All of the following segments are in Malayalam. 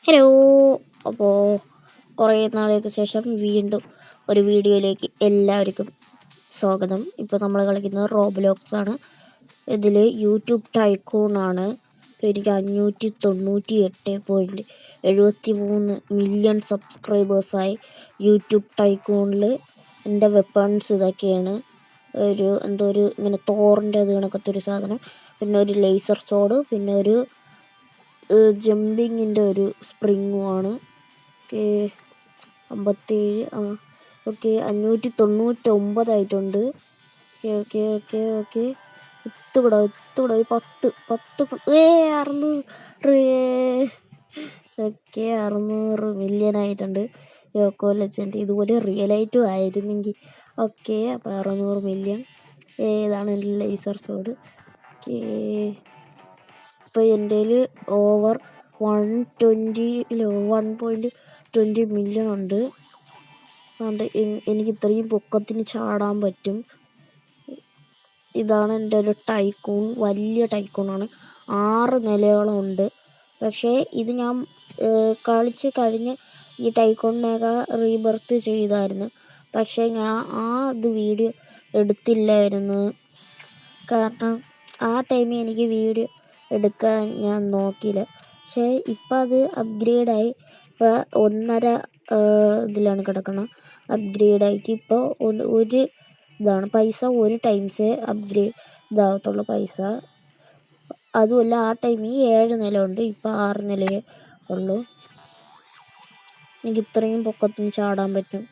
ഹലോ. അപ്പോൾ കുറേ നാളുകൾക്ക് ശേഷം വീണ്ടും ഒരു വീഡിയോയിലേക്ക് എല്ലാവർക്കും സ്വാഗതം. ഇപ്പോൾ നമ്മൾ കളിക്കുന്നത് റോബ്ലോക്സ് ആണ്. ഇതിൽ യൂട്യൂബ് ടൈക്കൂണാണ്. എനിക്ക് 598.73 മില്യൺ സബ്സ്ക്രൈബേഴ്സായി യൂട്യൂബ് ടൈക്കൂണിൽ. എൻ്റെ വെപ്പൺസ് ഇതൊക്കെയാണ്. എന്തോ ഒരു ഇങ്ങനെ തോറിൻ്റെ അത് കണക്കത്തെ ഒരു സാധനം, പിന്നെ ഒരു ലേസർ സോഡ്, പിന്നെ ഒരു ജമ്പിങ്ങിൻ്റെ ഒരു സ്പ്രിങ്ങുമാണ്. ഓക്കെ 57 ഓക്കെ 599 ആയിട്ടുണ്ട്. ഓക്കെ ഓക്കെ ഓക്കെ ഓക്കെ ഇത്തുകൂടെ ഒരു 10 600 ഓക്കെ 600 മില്യൺ ആയിട്ടുണ്ട്. യോക്കോ ലെജൻഡ് ഇതുപോലെ റിയലായിട്ടും ആയിരുന്നെങ്കിൽ ഓക്കെ. അപ്പോൾ 600 മില്യൺ. ഏതാണ് എൻ്റെ ലേസർ സോഡ്? ഓക്കെ ഇപ്പോൾ എൻ്റെ ഓവർ 1.20 മില്യൺ ഉണ്ട്. അതുകൊണ്ട് എനിക്ക് ഇത്രയും പൊക്കത്തിന് ചാടാൻ പറ്റും. ഇതാണ് എൻ്റെ ഒരു ടൈക്കൂൺ. വലിയ ടൈക്കൂണാണ്. 6 നിലയോളം ഉണ്ട്. പക്ഷേ ഇത് ഞാൻ കളിച്ച് കഴിഞ്ഞ് ഈ ടൈക്കൂണിനൊക്കെ റീബർത്ത് ചെയ്തായിരുന്നു. പക്ഷേ ഞാൻ ഇത് വീഡിയോ എടുത്തില്ലായിരുന്നു. കാരണം ആ ടൈമിൽ എനിക്ക് വീഡിയോ എടുക്കാൻ ഞാൻ നോക്കിയില്ല. പക്ഷേ ഇപ്പം അത് അപ്ഗ്രേഡായി. ഇപ്പോൾ 1.5 ഇതിലാണ് കിടക്കണം. അപ്ഗ്രേഡായിട്ട് ഇപ്പോൾ ഒരു ഇതാണ് പൈസ. ഒരു ടൈംസേ അപ്ഗ്രേഡ് ഇതാകത്തുള്ളൂ പൈസ. അതുമല്ല, ആ ടൈമിൽ 7 നില ഉണ്ട്, ഇപ്പം 6 നിലയേ ഉള്ളൂ. എനിക്ക് ഇത്രയും പൊക്കത്തിന് ചാടാൻ പറ്റും.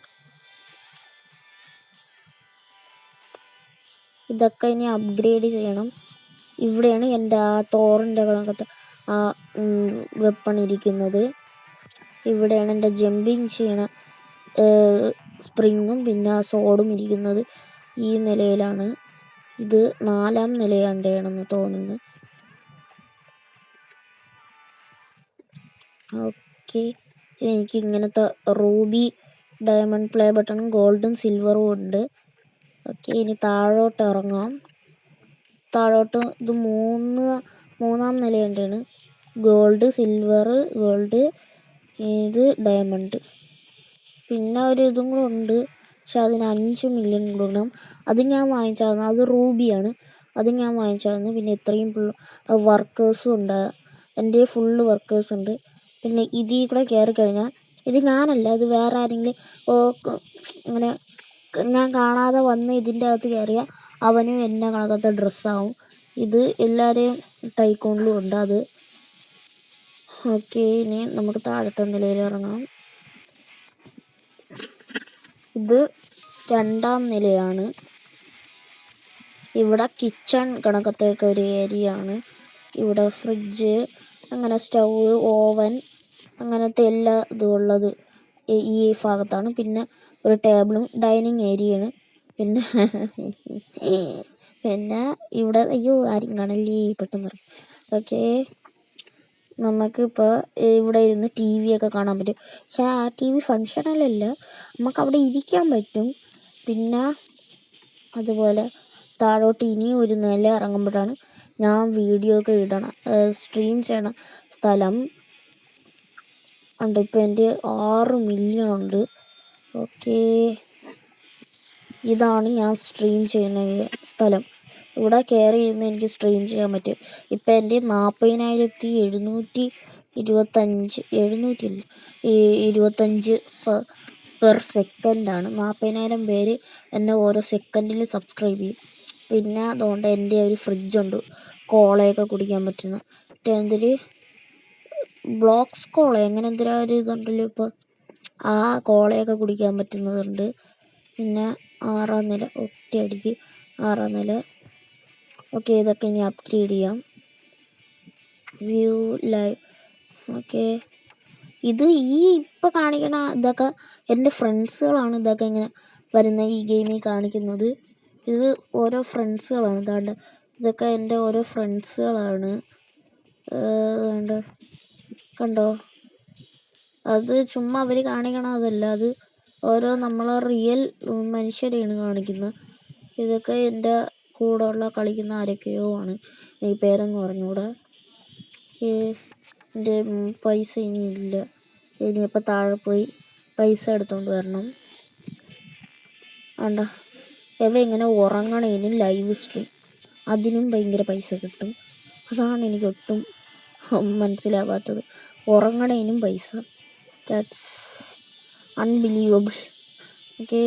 ഇതൊക്കെ ഇനി അപ്ഗ്രേഡ് ചെയ്യണം. ഇവിടെയാണ് എൻ്റെ ആ തോറിൻ്റെ കണക്കത്തെ ആ വെപ്പൺ ഇരിക്കുന്നത്. ഇവിടെയാണ് എൻ്റെ ജമ്പിങ് ചെയ്യണ സ്പ്രിങ്ങും പിന്നെ ആ സോഡും ഇരിക്കുന്നത്. ഈ നിലയിലാണ്. ഇത് 4ാം നിലയാണെന്ന് തോന്നുന്നു. ഓക്കെ, എനിക്ക് ഇങ്ങനത്തെ റൂബി ഡയമണ്ട് പ്ലേ ബട്ടണും ഗോൾഡും സിൽവറും ഉണ്ട്. ഓക്കെ, ഇനി താഴോട്ട് ഇറങ്ങാം. താഴോട്ട് ഇത് 3ാം നിലയുണ്ടാണ്. ഗോൾഡ്, സിൽവർ, ഗോൾഡ്, ഇത് ഡയമണ്ട്. പിന്നെ ഒരു ഇതും കൂടെ ഉണ്ട്, പക്ഷെ അതിന് 5 മില്യൺ കൊടുക്കണം. അത് ഞാൻ വാങ്ങിച്ചായിരുന്നു. അത് റൂബിയാണ്. അത് ഞാൻ വാങ്ങിച്ചായിരുന്നു. പിന്നെ ഇത്രയും വർക്കേഴ്സും ഉണ്ട്. എൻ്റെ ഫുള്ള് വർക്കേഴ്സ് ഉണ്ട്. പിന്നെ ഇതിൽ കൂടെ കയറി കഴിഞ്ഞാൽ ഇത് ഞാനല്ല, ഇത് വേറെ ആരെങ്കിലും ഇങ്ങനെ ഞാൻ കാണാതെ വന്ന് ഇതിൻ്റെ അകത്ത് കയറിയാൽ അവനും എന്നെ കണക്കത്തെ ഡ്രസ്സാവും. ഇത് എല്ലാവരെയും ടൈക്കൂണിലും ഉണ്ട് അത്. ഓക്കെ, ഇനി നമുക്ക് താഴത്തെ നിലയിൽ ഇറങ്ങാം. ഇത് 2ാം നിലയാണ്. ഇവിടെ കിച്ചൺ കണക്കത്തെയൊക്കെ ഒരു ഏരിയ ആണ്. ഇവിടെ ഫ്രിഡ്ജ്, അങ്ങനെ സ്റ്റൗവ്, ഓവൻ, അങ്ങനത്തെ എല്ലാ ഇതും ഉള്ളത് ഈ ഭാഗത്താണ്. പിന്നെ ഒരു ടേബിളും ഡൈനിങ് ഏരിയയാണ്. പിന്നെ ഇവിടെ ആരും കാണല്ലേ, പെട്ടെന്ന്. ഓക്കെ, നമുക്കിപ്പോൾ ഇവിടെ ഇരുന്ന് TV ഒക്കെ കാണാൻ പറ്റും. പക്ഷേ ആ TV ഫങ്ഷനലല്ല, നമുക്ക് അവിടെ ഇരിക്കാൻ പറ്റും. പിന്നെ അതുപോലെ താഴോട്ട് ഇനിയും ഒരു നില ഇറങ്ങുമ്പോഴാണ് ഞാൻ വീഡിയോ ഒക്കെ സ്ട്രീം ചെയ്യണ സ്ഥലം ഉണ്ട്. ഇപ്പോൾ എൻ്റെ 6 മില്യൺ ഉണ്ട്. ഓക്കെ, ഇതാണ് ഞാൻ സ്ട്രീം ചെയ്യുന്ന സ്ഥലം. ഇവിടെ കയറി ഇരുന്ന് എനിക്ക് സ്ട്രീം ചെയ്യാൻ പറ്റും. ഇപ്പം എൻ്റെ 40,725 പെർ സെക്കൻഡാണ്. 40,000 പേര് എന്നെ ഓരോ സെക്കൻഡിൽ സബ്സ്ക്രൈബ് ചെയ്യും. പിന്നെ അതുകൊണ്ട് എൻ്റെ ഒരു ഫ്രിഡ്ജുണ്ട്, കോളയൊക്കെ കുടിക്കാൻ പറ്റുന്ന. മറ്റേ എന്തൊരു ബ്ലോക്സ് കോള, അങ്ങനെ എന്തൊരു ഒരു ഇതുണ്ടല്ലോ ഇപ്പോൾ, ആ കോളയൊക്കെ കുടിക്കാൻ പറ്റുന്നതുണ്ട്. പിന്നെ 6ാം നില, ഒറ്റയടിക്ക് 6ാം നില. ഓക്കെ, ഇതൊക്കെ ഇനി അപ്ഗ്രേഡ് ചെയ്യാം. View live. ഓക്കെ, ഇത് ഇപ്പോൾ കാണിക്കണ ഇതൊക്കെ എൻ്റെ ഫ്രണ്ട്സുകളാണ്. ഇതൊക്കെ ഇങ്ങനെ വരുന്ന ഈ ഗെയിമിൽ കാണിക്കുന്നത് ഇത് ഓരോ ഫ്രണ്ട്സുകളാണ്. ഇതാണ്ട് ഇതൊക്കെ എൻ്റെ ഓരോ ഫ്രണ്ട്സുകളാണ്. കണ്ടോ, അത് ചുമ്മാ അവർ കാണിക്കണതല്ല, അത് ഓരോ നമ്മളെ റിയൽ മനുഷ്യരെയാണ് കാണിക്കുന്നത്. ഇതൊക്കെ എൻ്റെ കൂടെ ഉള്ള കളിക്കുന്ന ആരൊക്കെയോ ആണ്. ഈ പേരൊന്നും പറഞ്ഞുകൂടാ. എൻ്റെ പൈസ ഇനിയില്ല. ഇനിയപ്പോൾ താഴെ പോയി പൈസ എടുത്തുകൊണ്ട് വരണം. ആണ്ട ഇങ്ങനെ ഉറങ്ങണേനും ലൈവ് സ്ട്രീം അതിനും ഭയങ്കര പൈസ കിട്ടും. അതാണ് എനിക്ക് ഒട്ടും മനസ്സിലാവാത്തത്. ഉറങ്ങണേനും പൈസ. That's unbelievable. ഓക്കെ,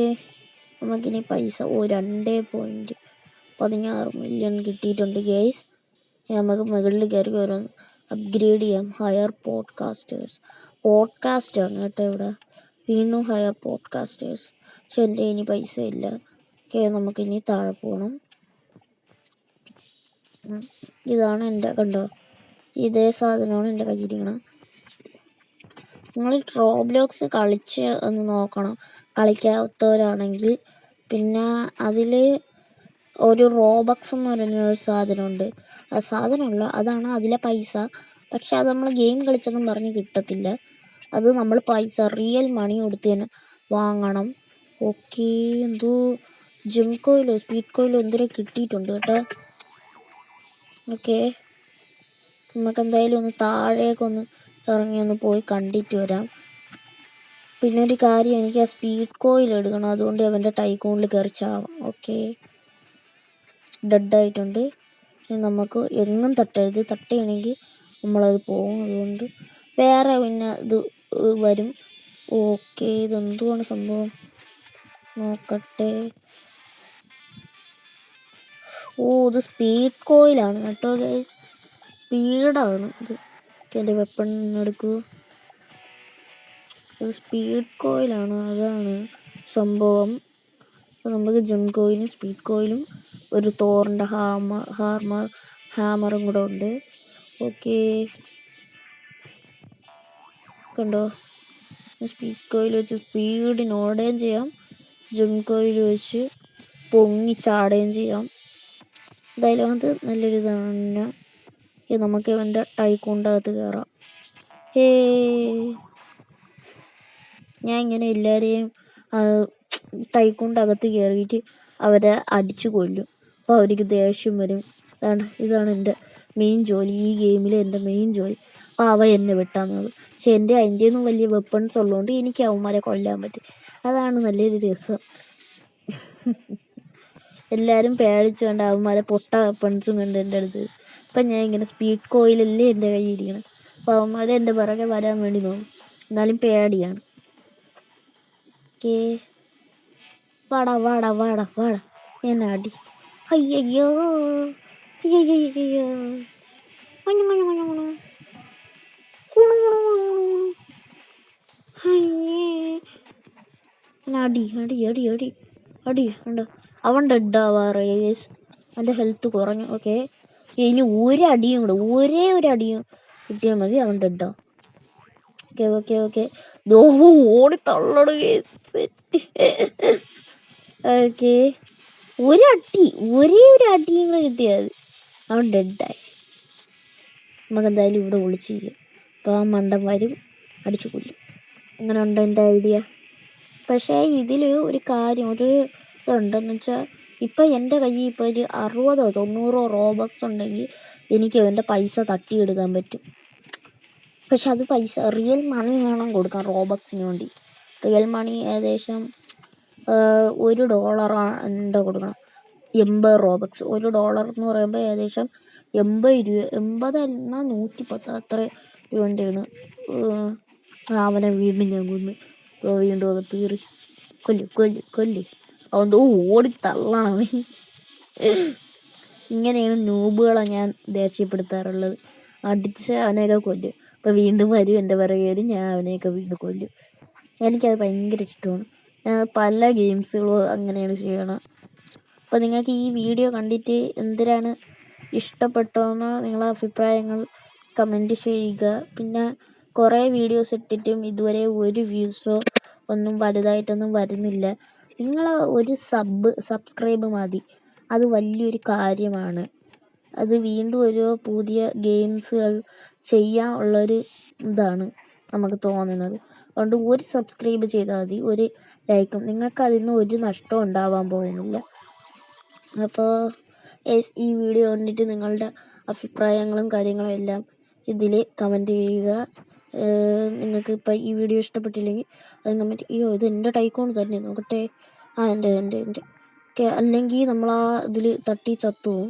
നമുക്കിനി പൈസ 2.16 മില്യൺ കിട്ടിയിട്ടുണ്ട് ഗേസ്. നമുക്ക് മുകളിൽ കയറി ഓരോന്ന് അപ്ഗ്രേഡ് ചെയ്യാം. ഹയർ പോഡ്കാസ്റ്റാണ് കേട്ടോ ഇവിടെ. വീണ്ടും ഹയർ പോഡ്കാസ്റ്റേഴ്സ്. പക്ഷെ എൻ്റെ ഇനി പൈസ ഇല്ല. ഓക്കെ, നമുക്കിനി താഴെ പോകണം. ഇതാണ് എൻ്റെ, കണ്ടോ, ഇതേ സാധനമാണ് എൻ്റെ കയ്യിലിരിക്കണം. നിങ്ങൾ റോബ്ലോക്സ് കളിച്ച് ഒന്ന് നോക്കണം, കളിക്കാത്തവരാണെങ്കിൽ. പിന്നെ അതിൽ ഒരു റോബക്സ് എന്ന് പറയുന്നൊരു സാധനമുണ്ട്. ആ സാധനമുള്ള അതാണ് അതിലെ പൈസ. പക്ഷെ അത് നമ്മൾ ഗെയിം കളിച്ചെന്നും പറഞ്ഞ് കിട്ടത്തില്ല. അത് നമ്മൾ പൈസ റിയൽ മണി കൊടുത്ത് തന്നെ വാങ്ങണം. ഓക്കെ, എന്തോ ജിം കോയിലോ സ്പീഡ് കോയിലോ എന്തിനോ കിട്ടിയിട്ടുണ്ട് കേട്ടോ. ഓക്കെ, നമുക്ക് എന്തായാലും ഒന്ന് താഴേക്കൊന്ന് ഇറങ്ങി ഒന്ന് പോയി കണ്ടിട്ട് വരാം. പിന്നെ ഒരു കാര്യം, എനിക്ക് ആ സ്പീഡ് കോയിൽ എടുക്കണം. അതുകൊണ്ട് അവൻ്റെ ടൈക്കോണിൽ കയറി ചാവാം. ഓക്കെ, ഡെഡായിട്ടുണ്ട്. നമുക്ക് എങ്ങും തട്ടരുത്. തട്ടുകയാണെങ്കിൽ നമ്മളത് പോകും. അതുകൊണ്ട് വേറെ പിന്നെ ഇത് വരും. ഓക്കെ, ഇതെന്തുവാണ് സംഭവം നോക്കട്ടെ. ഇത് സ്പീഡ് കോയിലാണ് കേട്ടോ ഗൈസ്. സ്പീഡാണ് ഇത്. എൻ്റെ വെപ്പൺ എടുക്കൂ. ഇത് സ്പീഡ് കോയിലാണ്, അതാണ് സംഭവം. അപ്പോൾ നമുക്ക് ജിം കോയിലും സ്പീഡ് കോയിലും ഒരു തോറിൻ്റെ ഹാമറും കൂടെ ഉണ്ട്. ഓക്കെ, കണ്ടോ, സ്പീഡ് കോയിൽ വെച്ച് സ്പീഡിന് ഓടുകയും ചെയ്യാം, ജിം കോയിൽ വെച്ച് പൊങ്ങി ചാടുകയും ചെയ്യാം. എന്തായാലും അത് നല്ലൊരു ഇതാണ്. നമുക്ക് ഇവൻ്റെ ടൈക്കോണ്ടകത്ത് കയറാം. ഞാൻ ഇങ്ങനെ എല്ലാവരെയും ടൈക്കോണ്ടകത്ത് കയറിയിട്ട് അവരെ അടിച്ചു കൊല്ലും. അപ്പോൾ അവർക്ക് ദേഷ്യം വരും. ഇതാണ് എൻ്റെ മെയിൻ ജോലി, ഈ ഗെയിമിലെ എൻ്റെ മെയിൻ ജോലി. അപ്പോൾ അവ എന്നെ വിട്ടാന്നത്. പക്ഷെ എൻ്റെ അതിൻ്റെ ഒന്നും വലിയ വെപ്പൺസ് ഉള്ളതുകൊണ്ട് എനിക്ക് അവന്മാരെ കൊല്ലാൻ പറ്റും. അതാണ് നല്ലൊരു രസം. എല്ലാവരും പേടിച്ച് കണ്ട് അവന്മാരെ പൊട്ട വെപ്പൺസും കണ്ട് എൻ്റെ അടുത്ത്. അപ്പം ഞാൻ ഇങ്ങനെ സ്പീഡ് കോയിലല്ലേ എൻ്റെ കയ്യിലിരിക്കണം. അപ്പോൾ അവന്മാരെ എൻ്റെ പിറകെ വരാൻ വേണ്ടി നോക്കും. എന്നാലും പേടിയാണ്. ഓക്കെ, വാടാ വാടാ വാടാ വാടാ, ഞാൻ അടി. അയ്യോ അയ്യോ, അടി അടി അടി അടി അടി ഉണ്ട്. അവൻ ഡെഡാവാറ്. അവൻ്റെ ഹെൽത്ത് കുറഞ്ഞു. ഓക്കെ, ഇനി ഒരടിയും കൂടെ, ഒരേ ഒരു അടിയും കിട്ടിയാൽ മതി, അവൻ ഡെഡാ. ഓക്കെ ഓക്കെ ഓക്കെ, ഓടി തള്ളട് കേസ്. ഓക്കെ, ഒരേ ഒരു അടിയും കൂടെ കിട്ടിയാൽ മതി, അവൻ ഡെഡായി. നമുക്ക് എന്തായാലും ഇവിടെ വിളിച്ചില്ല. അപ്പോൾ ആ മണ്ടൻ വരും, അടിച്ചു കൊല്ലും. അങ്ങനെ ഉണ്ടോ എൻ്റെ ഐഡിയ? പക്ഷേ ഇതിൽ ഒരു കാര്യം, ഒരു ഇതുണ്ടെന്ന് വെച്ചാൽ, ഇപ്പം എൻ്റെ കയ്യിൽ ഇപ്പോൾ ഒരു 60-90 റോബക്സ് ഉണ്ടെങ്കിൽ എനിക്ക് അവൻ്റെ പൈസ തട്ടിയെടുക്കാൻ പറ്റും. പക്ഷെ അത് പൈസ റിയൽ മണി വേണം കൊടുക്കാൻ റോബക്സിന് വേണ്ടി. റിയൽ മണി ഏകദേശം $1 എന്താ കൊടുക്കണം, 80 റോബക്സ്. $1 എന്ന് പറയുമ്പോൾ ഏകദേശം 80 രൂപ, 80 അല്ല 110 അത്ര രൂപൻ്റെയാണ്. അവനെ വീണ്ടും ഞാൻ കൊന്ന്. വീണ്ടും അകത്ത് കയറി കൊല്ലി അവൻ ഓടി തള്ളണം. ഇങ്ങനെയാണ് നൂബുകളെ ഞാൻ ദേഷ്യപ്പെടുത്താറുള്ളത്. അടിച്ച് അവനെയൊക്കെ കൊല്ലും. അപ്പോൾ വീണ്ടും വരും എൻ്റെ പിറകെ വരും, ഞാൻ അവനെയൊക്കെ വീണ്ടും കൊല്ലും. എനിക്കത് ഭയങ്കര ഇഷ്ടമാണ്. ഞാൻ പല ഗെയിംസുകളും അങ്ങനെയാണ് ചെയ്യണം. അപ്പോൾ നിങ്ങൾക്ക് ഈ വീഡിയോ കണ്ടിട്ട് എന്തിനാണ് ഇഷ്ടപ്പെട്ടതെന്ന് നിങ്ങളെ അഭിപ്രായങ്ങൾ കമൻറ്റ് ചെയ്യുക. പിന്നെ കുറേ വീഡിയോസ് ഇട്ടിട്ടും ഇതുവരെ ഒരു വ്യൂസോ ഒന്നും വലുതായിട്ടൊന്നും വരുന്നില്ല. നിങ്ങൾ ഒരു സബ്സ്ക്രൈബ് മതി, അത് വലിയൊരു കാര്യമാണ്. അത് വീണ്ടും ഒരു പുതിയ ഗെയിംസുകൾ ചെയ്യാനുള്ളൊരു ഇതാണ് നമുക്ക് തോന്നുന്നത്. അതുകൊണ്ട് ഒരു സബ്സ്ക്രൈബ് ചെയ്താൽ മതി, ഒരു ലൈക്കും. നിങ്ങൾക്ക് അതിൽ നിന്ന് ഒരു നഷ്ടവും ഉണ്ടാവാൻ പോകുന്നില്ല. അപ്പോൾ ഈ വീഡിയോ കണ്ടിട്ട് നിങ്ങളുടെ അഭിപ്രായങ്ങളും കാര്യങ്ങളും എല്ലാം ഇതിൽ കമൻറ്റ് ചെയ്യുക. നിങ്ങൾക്ക് ഇപ്പം ഈ വീഡിയോ ഇഷ്ടപ്പെട്ടില്ലെങ്കിൽ അത് കമൻറ്റ് അയ്യോ ഇത് എൻ്റെ ടൈക്കോൺ തന്നെ നോക്കട്ടെ. എൻ്റെ ഓക്കെ അല്ലെങ്കിൽ നമ്മൾ ആ ഇതിൽ തട്ടി ചത്തുപോകും.